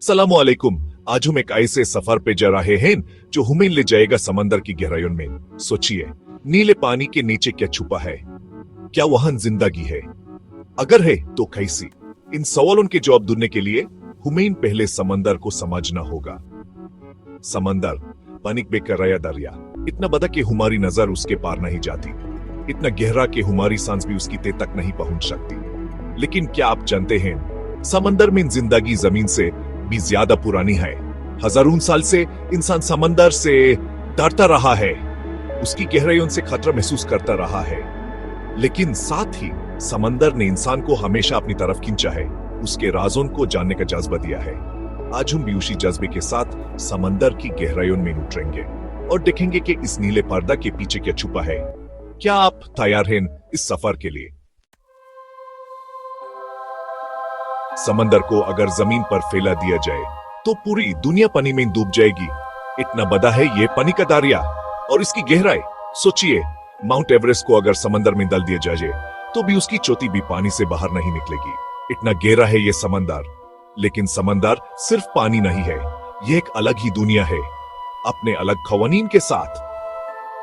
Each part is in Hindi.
सलामु अलैकुम। आज हम एक ऐसे सफर पे जा रहे हैं जो हमें ले जाएगा समंदर की गहराइयों में। सोचिए, नीले पानी के नीचे क्या छुपा है? क्या वहां जिंदगी है? अगर है तो कैसी? इन सवालों के जवाब ढूंढने के लिए हमें पहले समंदर को समझना होगा। समंदर पानी बेकर रया दरिया, इतना बड़ा कि हमारी नजर उसके पार नहीं जाती, इतना गहरा कि हमारी सांस भी उसकी तह तक नहीं पहुंच सकती। लेकिन क्या आप जानते हैं, समंदर में जिंदगी जमीन से भी ज्यादा पुरानी है। हजारों साल से इंसान समंदर से डरता रहा है, उसकी गहराइयों से खतरा महसूस करता रहा है। लेकिन साथ ही समंदर ने इंसान को हमेशा अपनी तरफ खींचा है, उसके राजों को जानने का जज्बा दिया है। आज हम भी उसी जज्बे के साथ समंदर की गहराइयों में उतरेंगे और देखेंगे कि इस नीले पर्दा के पीछे क्या छुपा है। क्या आप तैयार हैं इस सफर के लिए? समंदर को अगर जमीन पर फैला दिया जाए तो पूरी दुनिया पानी में डूब जाएगी। इतना बड़ा है ये पानी का दरिया और इसकी गहराई। सोचिए, माउंट एवरेस्ट को अगर समंदर में डाल दिया जाए तो भी उसकी चोटी भी पानी से बाहर नहीं निकलेगी। इतना गहरा है ये समंदर। लेकिन समंदर सिर्फ पानी नहीं है, ये एक अलग ही दुनिया है, अपने अलग खवानीन के साथ,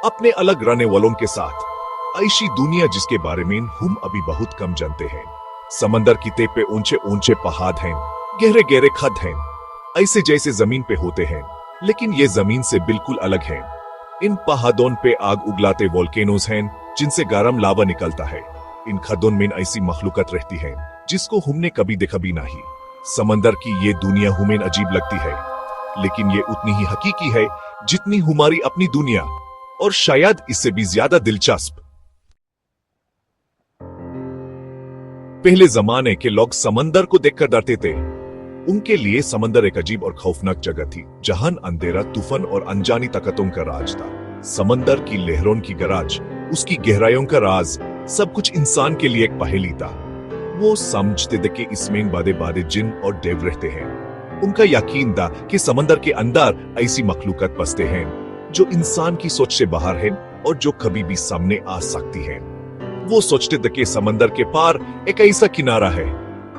अपने अलग रहने वालों के साथ। ऐसी दुनिया जिसके बारे में हम अभी बहुत कम जानते हैं। समंदर की तह पे ऊंचे ऊंचे पहाड़ हैं, गहरे गहरे खड्ड हैं, ऐसे जैसे जमीन पे होते हैं, लेकिन ये जमीन से बिल्कुल अलग हैं। इन पहाड़ों पे आग उगलाते वोल्केनोज हैं जिनसे गर्म लावा निकलता है। इन खड्डों में ऐसी मखलूकत रहती है जिसको हमने कभी देखा भी नहीं। समंदर की ये दुनिया हमें अजीब लगती है, लेकिन ये उतनी ही हकीकी है जितनी हमारी अपनी दुनिया, और शायद इससे भी ज्यादा दिलचस्प। पहले जमाने के लोग समंदर को देखकर डरते थे। उनके लिए समंदर एक अजीब और खौफनाक जगह थी, जहां अंधेरा, तूफान और अनजानी ताकतों का राज था। समंदर की लहरों की गरज, उसकी गहराइयों का राज, सब कुछ इंसान के लिए एक पहेली था। वो समझते थे कि इसमें बादे बादे जिन और देव रहते हैं। उनका यकीन था कि समंदर के अंदर ऐसी मखलूकत बसते हैं जो इंसान की सोच से बाहर है और जो कभी भी सामने आ सकती है। वो सोचते थे कि समंदर के पार एक ऐसा किनारा है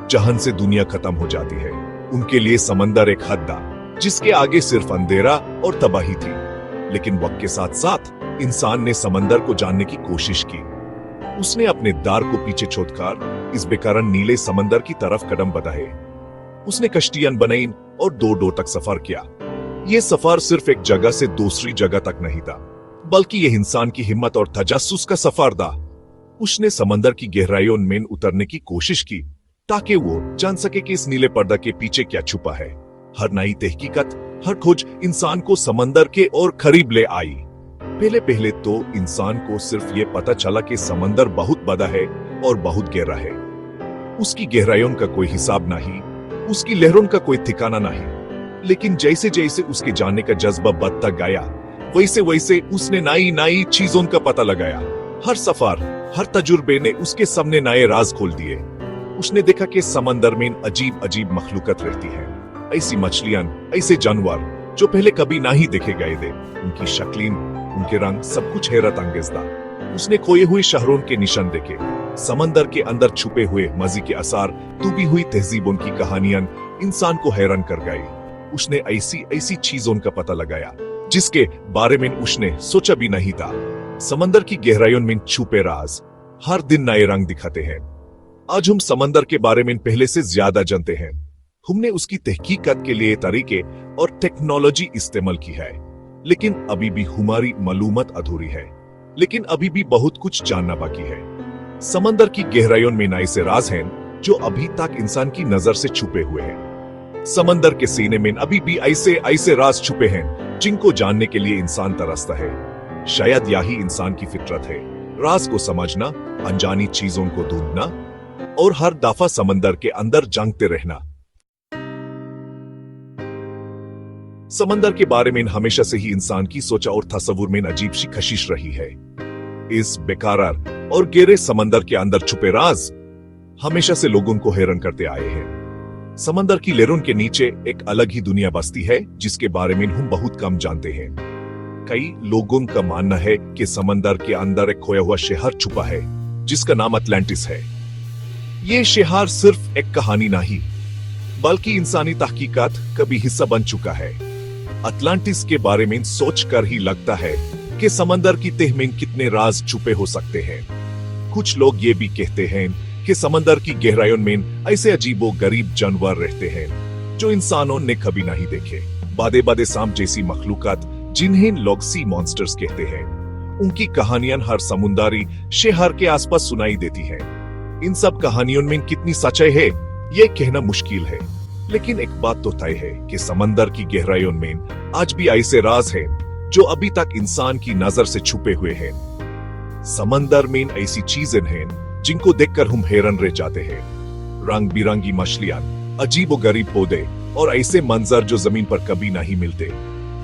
जहां से दुनिया खत्म हो जाती है। उनके लिए समंदर एक हद था जिसके आगे सिर्फ अंधेरा और तबाही थी। लेकिन वक्त के साथ साथ इंसान ने समंदर को जानने की कोशिश की। उसने अपने दार को पीछे छोड़कर इस बेकारन नीले समंदर की तरफ कदम बढ़ाए। उसने कश्तियां बनाई और दो तक सफर किया। यह सफर सिर्फ एक जगह से दूसरी जगह तक नहीं था, बल्कि यह इंसान की हिम्मत और तजस्सुस का सफर था। उसने समंदर की गहराइयों में उतरने की कोशिश की ताकि वो जान सके कि इस नीले पर्दा के पीछे क्या छुपा है। हर नई तहकीकत, हर खोज इंसान को समंदर के और करीब ले आई। पहले पहले तो इंसान को सिर्फ ये पता चला कि समंदर बहुत बड़ा है और बहुत गहरा है। उसकी गहराइयों का कोई हिसाब नहीं, उसकी लहरों का कोई ठिकाना नहीं। लेकिन जैसे जैसे उसके जानने का जज्बा बढ़ता गया, वैसे वैसे उसने नई नई चीजों का पता लगाया। हर सफर, हर तजुर्बे ने उसके सामने नए राज खोल दिए। उसने देखा कि समंदर में अजीब अजीब मखलूकत रहती है, ऐसी मछलियां, ऐसे जानवर जो पहले कभी नहीं देखे गए थे। उनकी शक्लें, उनके रंग, सब कुछ हैरत अंगेज था। उसने खोए हुए शहरों के निशान देखे, समंदर के अंदर छुपे हुए मजी के असर, डूबी हुई तहजीबों की कहानियां इंसान को हैरान कर गई। उसने ऐसी ऐसी चीजों का पता लगाया जिसके बारे में उसने सोचा भी नहीं था। समंदर की गहराइयों में छुपे राज हर दिन नए रंग दिखाते हैं। आज हम समंदर के बारे में पहले से ज्यादा जानते हैं। हमने उसकी तहकीकात के लिए तरीके और टेक्नोलॉजी इस्तेमाल की है, लेकिन अभी भी हमारी मालूमात अधूरी है। लेकिन अभी भी बहुत कुछ जानना बाकी है। समंदर की गहराइयों में ऐसे राज हैं जो अभी तक इंसान की नजर से छुपे हुए हैं। समंदर के सीने में अभी भी ऐसे ऐसे राज छुपे हैं जिनको जानने के लिए इंसान तरसता है। शायद यही इंसान की फितरत है, राज को समझना, अनजानी चीजों को ढूंढना और हर दफा समंदर के अंदर जंगते रहना। समंदर के बारे में हमेशा से ही इंसान की सोचा और तस्वुर में अजीब सी कशिश रही है। इस बेकरार और गहरे समंदर के अंदर छुपे राज हमेशा से लोगों को हैरान करते आए हैं। समंदर की लहरों के नीचे एक अलग ही दुनिया बसती है जिसके बारे में हम बहुत कम जानते हैं। कई लोगों का मानना है कि समंदर के अंदर एक खोया हुआ शहर छुपा है जिसका नाम अटलांटिस है। ये शहर सिर्फ एक कहानी नहीं, बल्कि इंसानी तहकीकात का भी हिस्सा बन चुका है। अटलांटिस के बारे में सोचकर ही लगता है कि समंदर की तह में कितने राज छुपे हो सकते हैं। कुछ लोग ये भी कहते हैं कि समंदर की गहराइयों में ऐसे अजीबो गरीब जानवर रहते हैं जो इंसानों ने कभी नहीं देखे। बादे बादे सांप जैसी मखलूकात जिन्हें लोग सी मॉन्स्टर्स कहते हैं, उनकी कहानियां हर समुद्री शहर के आसपास सुनाई देती हैं। इन सब कहानियों में कितनी सच्चाई है ये कहना मुश्किल है, लेकिन एक बात तो तय है कि समंदर की गहराइयों में आज भी ऐसे राज हैं जो अभी तक इंसान की नजर से छुपे हुए हैं। समंदर में ऐसी चीजें हैं जिनको देखकर हम हैरान रह जाते हैं। रंग बिरंगी मछलियां, अजीबोगरीब पौधे और ऐसे मंजर जो जमीन पर कभी नहीं मिलते।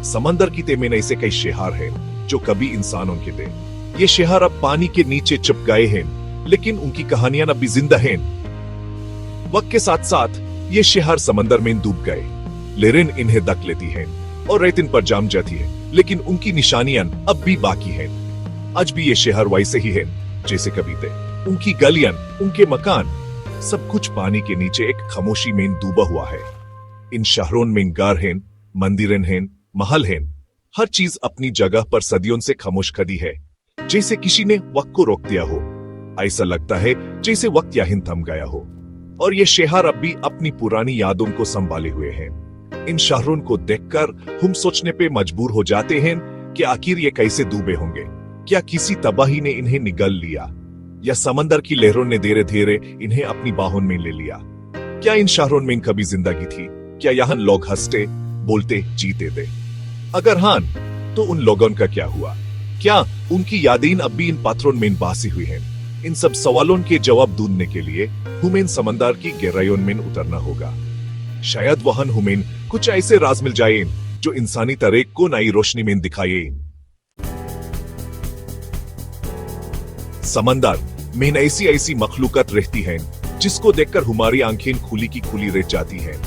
समंदर की तह में ऐसे कई शहर हैं जो कभी इंसानों के थे। ये शहर अब पानी के नीचे छुप गए हैं, लेकिन उनकी कहानियां अभी जिंदा हैं। वक्त के साथ साथ ये शहर समंदर में डूब गए। लेरेन इन्हें दक लेती हैं और रेत इन पर जाम जाती है, लेकिन उनकी निशानियां अब भी बाकी हैं। आज भी ये शहर वैसे ही हैं जैसे कभी थे। उनकी गलियां, उनके मकान, सब कुछ पानी के नीचे एक खामोशी में डूबा हुआ है। इन शहरों में गार हैं, मंदिरें हैं, महल हैं, हर चीज अपनी जगह पर सदियों से खामोश खड़ी है, जैसे किसी ने वक्त को रोक दिया हो। ऐसा लगता है जैसे वक्त यहीं थम गया हो और ये शहर अब भी अपनी पुरानी यादों को संभाले हुए हैं। इन शहरों को देखकर हम सोचने पे मजबूर हो जाते हैं कि आखिर ये कैसे डूबे होंगे। क्या किसी तबाही ने इन्हें निगल लिया, या समंदर की लहरों ने धीरे धीरे इन्हें अपनी बाहों में ले लिया? क्या इन शहरों में कभी जिंदगी थी? क्या यहाँ लोग हंसते, बोलते, जीते थे? अगर हाँ, तो उन लोगों का क्या हुआ? क्या उनकी यादें अब भी इन पत्थरों में बासी हुई हैं? इन सब सवालों के जवाब ढूंढने के लिए हमें समंदर की गहराइयों में उतरना होगा। शायद वहां हमें कुछ ऐसे राज मिल जाए जो इंसानी तारीख को नई रोशनी में दिखाए। समंदर में ऐसी ऐसी मखलूकत रहती हैं जिसको देखकर हमारी आंखें खुली की खुली रह जाती हैं।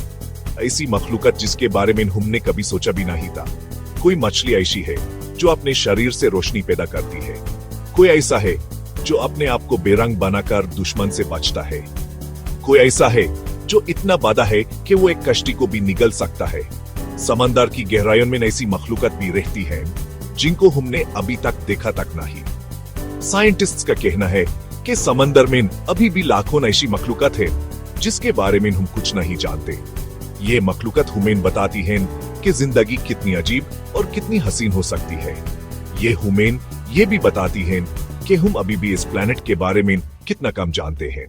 ऐसी मखलूकत जिसके बारे में हमने कभी सोचा भी नहीं था। कोई मछली ऐसी है जो अपने शरीर से रोशनी पैदा करती है। कोई ऐसा है जो अपने आप को बेरंग बनाकर दुश्मन से बचता है। कोई ऐसा है जो इतना बड़ा है कि वो एक कश्ती को भी निगल सकता है। समंदर की गहराइयों में ऐसी मखलूकत भी रहती है जिनको हमने अभी तक देखा तक नहीं। साइंटिस्ट्स का कहना है कि समंदर में अभी भी लाखों ऐसी मखलूकत है जिसके बारे में हम कुछ नहीं जानते। ये मखलूकत हमें बताती हैं कि जिंदगी कितनी अजीब और कितनी हसीन हो सकती है। ये हमें ये भी बताती हैं कि हम अभी भी इस प्लेनेट के बारे में कितना कम जानते हैं।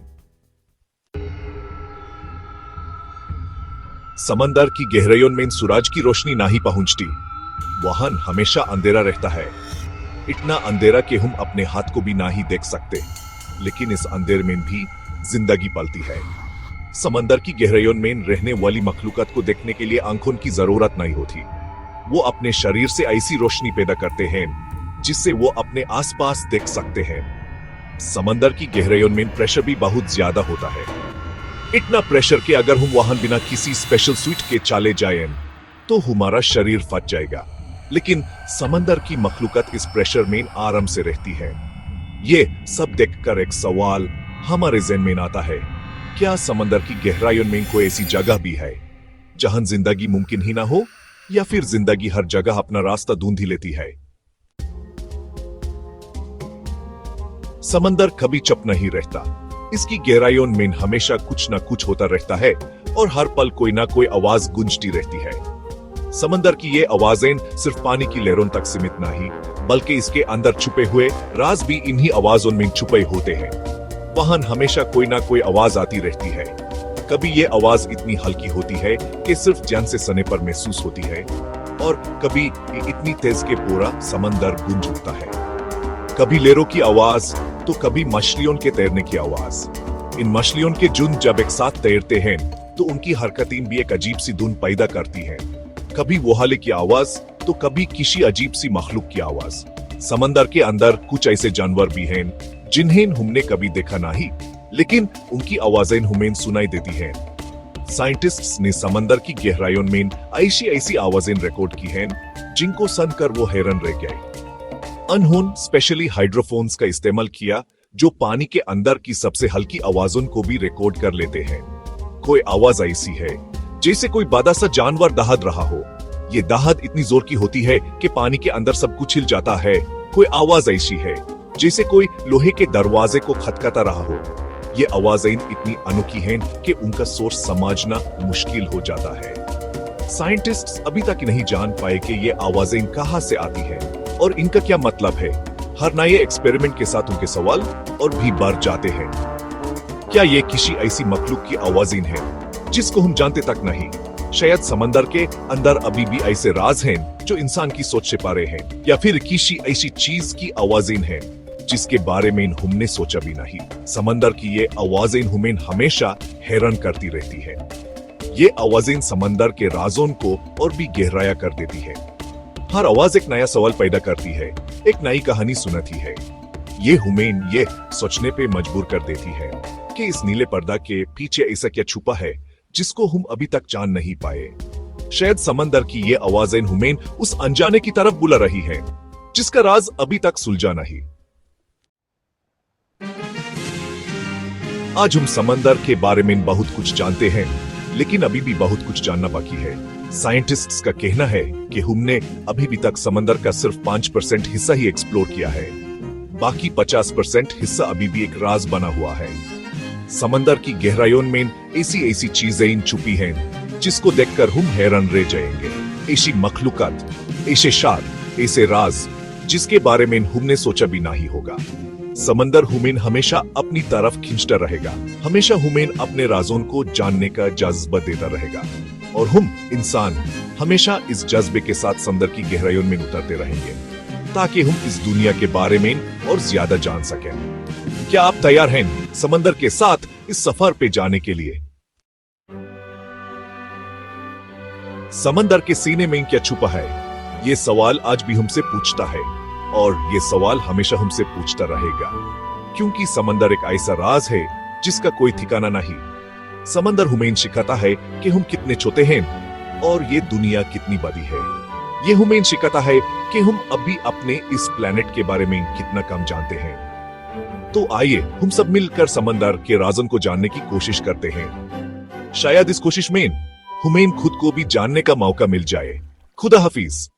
समंदर की गहराइयों में सूरज की रोशनी नहीं पहुंचती। वहां हमेशा अंधेरा रहता है, इतना अंधेरा कि हम अपने हाथ को भी नहीं देख सकते। लेकिन इस अंधेरे में भी जिंदगी पलती है। समंदर की गहराइयों में रहने वाली मखलूकत को देखने के लिए आंखों की जरूरत नहीं होती। वो अपने शरीर से ऐसी रोशनी पैदा करते हैं जिससे वो अपने आसपास देख सकते हैं। समंदर की गहराइयों में प्रेशर भी बहुत ज्यादा होता है। इतना प्रेशर कि अगर हम वहां बिना किसी स्पेशल स्विच के चले जाएं तो हमारा शरीर फट जाएगा। लेकिन समंदर की मखलूकत इस प्रेशर में आराम से रहती है। ये सब देखकर एक सवाल हमारे ज़हन में आता है, क्या समंदर की गहराइयों में कोई ऐसी जगह भी है जहां जिंदगी मुमकिन ही ना हो, या फिर जिंदगी हर जगह अपना रास्ता ढूंढ ही लेती है? समंदर कभी चुप नहीं रहता। इसकी गहराइयों में हमेशा कुछ ना कुछ होता रहता है और हर पल कोई ना कोई आवाज गूंजती रहती है। समंदर की ये आवाजें सिर्फ पानी की लहरों तक सीमित नहीं, बल्कि इसके अंदर छुपे हुए राज भी इन्हीं आवाजों में छुपे होते हैं। वहां हमेशा कोई ना कोई आवाज आती रहती है। कभी ये आवाज इतनी हल्की होती है कि सिर्फ जान से सने पर महसूस होती है, और कभी इतनी तेज के पूरा समंदर गूंज उठता है। कभी लहरों की आवाज तो कभी मछलियों के तैरने की आवाज। इन मछलियों के झुंड जब एक साथ तैरते हैं तो उनकी हरकतें भी एक अजीब सी धुन पैदा करती हैं। कभी वोहाले की आवाज तो कभी किसी अजीब सी मखलूक की आवाज। समंदर के अंदर कुछ ऐसे जानवर भी हैं जिन्हें हमने कभी देखा नहीं, लेकिन उनकी आवाजें हमें सुनाई देती हैं। साइंटिस्ट्स ने समंदर की गहराइयों में ऐसी ऐसी आवाजें रिकॉर्ड की हैं जिनको सुनकर वो हैरान रह गए। उन्होंने स्पेशली हाइड्रोफोन्स का इस्तेमाल किया जो पानी के अंदर की सबसे हल्की आवाजों को भी रिकॉर्ड कर लेते हैं। कोई आवाज ऐसी है जैसे कोई बड़ा सा जानवर दहाड़ रहा हो। ये दहाड़ इतनी जोर की होती है कि पानी के अंदर सब कुछ हिल जाता है। कोई आवाज ऐसी है जैसे कोई लोहे के दरवाजे को खटखटा रहा हो। ये आवाजें इतनी अनोखी हैं कि उनका सोर्स समझना मुश्किल हो जाता है। साइंटिस्ट्स अभी तक नहीं जान पाए कि ये आवाजें कहां से आती है और इनका क्या मतलब है। हर नए एक्सपेरिमेंट के साथ उनके सवाल और भी बढ़ जाते हैं। क्या ये किसी ऐसी मखलूक की आवाजें हैं जिसको हम जानते तक नहीं? शायद समंदर के अंदर अभी भी ऐसे राज हैं जो इंसान की सोच से परे हैं, या फिर किसी ऐसी चीज की आवाजें हैं जिसके बारे में हमने सोचा भी नहीं। समंदर की ये आवाजें हमें हमेशा हैरान करती रहती है। ये आवाजें समंदर के राजों को और भी गहराया कर देती है। हर आवाज एक नया सवाल पैदा करती है, एक नई कहानी सुनाती है। ये हमें ये सोचने पे मजबूर कर देती है कि इस नीले पर्दा के पीछे ऐसा क्या छुपा है जिसको हम अभी तक जान नहीं पाए। शायद समंदर की ये आवाजें हमें उस अनजाने की तरफ बुला रही है जिसका राज अभी तक सुलझा नहीं। आज हम समंदर के बारे में बहुत कुछ जानते हैं, लेकिन अभी भी बहुत कुछ जानना बाकी है। साइंटिस्ट्स का कहना है कि हमने अभी भी तक समंदर का सिर्फ 5% हिस्सा ही एक्सप्लोर किया है। बाकी 50% हिस्सा अभी भी एक राज बना हुआ है। समंदर की गहराइयों में ऐसी ऐसी चीजें छुपी हैं जिसको देखकर हम हैरान रह जाएंगे। ऐसी मखलूकात, ऐसे शार, ऐसे राज जिसके बारे में हमने सोचा भी नहीं होगा। समंदर हमें हमेशा अपनी तरफ खींचता रहेगा, हमेशा हमें अपने राजों को जानने का जज्बा देता रहेगा, और हम इंसान हमेशा इस जज्बे के साथ समंदर की गहराइयों में उतरते रहेंगे ताकि हम इस दुनिया के बारे में और ज्यादा जान सकें। क्या आप तैयार हैं समंदर के साथ इस सफर पे जाने के लिए? समंदर के सीने में क्या छुपा है? ये सवाल आज भी हमसे पूछता है, और ये सवाल हमेशा हमसे पूछता रहेगा, क्योंकि समंदर एक ऐसा राज है जिसका कोई ठिकाना नहीं। समंदर हमें सिखाता है कि हम कितने छोटे हैं और ये दुनिया कितनी बड़ी है। ये हमें सिखाता है कि हम अभी अपने इस प्लेनेट के बारे में कितना कम जानते हैं। तो आइए हम सब मिलकर समंदर के राजों को जानने की कोशिश करते हैं। शायद इस कोशिश में हमें खुद को भी जानने का मौका मिल जाए। खुदा हाफिज।